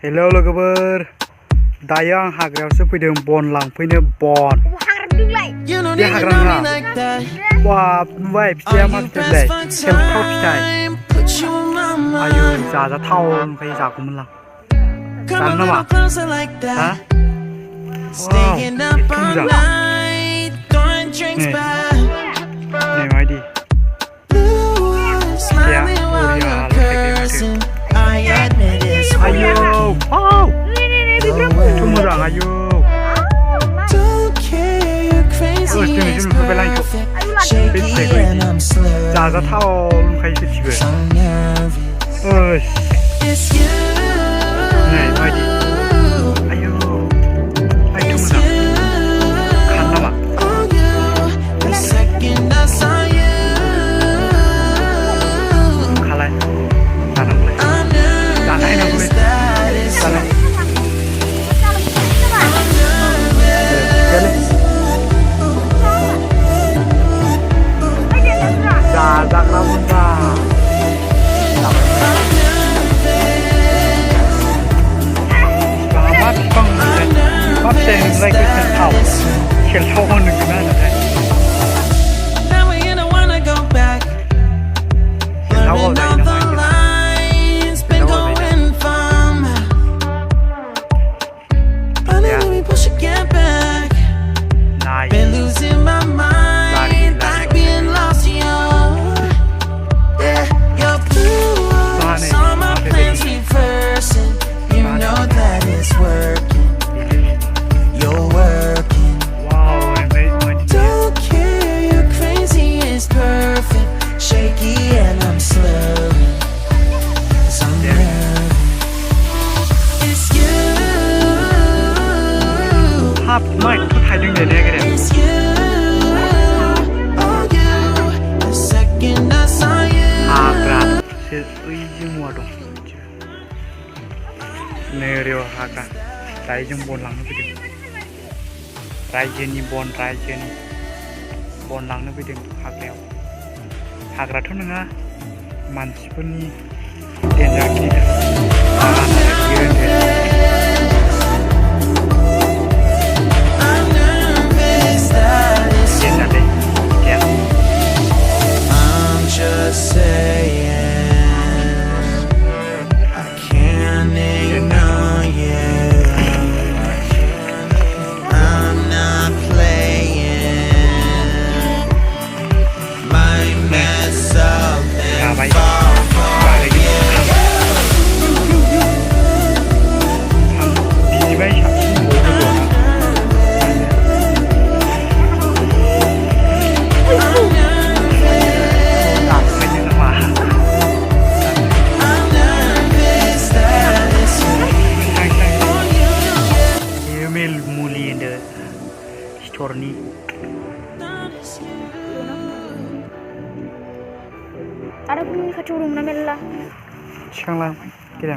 hello लोगोफोर दायो आं हाग्रायावसो फैदों बन लांफैनो बन बे हाग्रा नङा बाब नुबाय फिथाइया मा फिथाइलाय सेमथाव फिथाइ आयु जाजाथाव ओमफ्राय जागौमोनलां जानो नामा हा वाव एथ' मोजां नै माबायदि फिथाइया बरिया लुखायखाय माथो आयौ वाव एथ' मोजां आयौ दिनैसो नुफेरबाय आंखौ बे फिथाइखौ जाजाथाव नुखायो सोरथिबो नै माबायदि आयौ एथ' मोजां खानो नामा खालाय जानांगौलाय जानो हायनांगौलै जानाय जाग्रा मोनबा मा बिफां मा फिथाइ होनोमोनलाय सेलथाव होनगोन ना होनोथाय सेलथाव गावजायो नामा Mày có thay đứng để đây cái này hagra se ui mua dong nereo hagra rai jeng bon lang fैदों रायजोनि bon लांनो फैदों हाग्रायाव हाग्राथ' नङा मानसिफोरनि डेन्जार गिदिर Storni ada pun kacurung namanya sekarang lah kita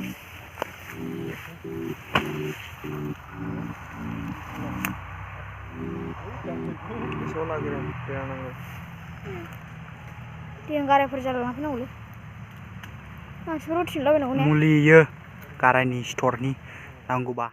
dia nggak ada perjalanan apa nulu masih perlu sih lah benar-benar muli ya karena ini store nih nanggu bah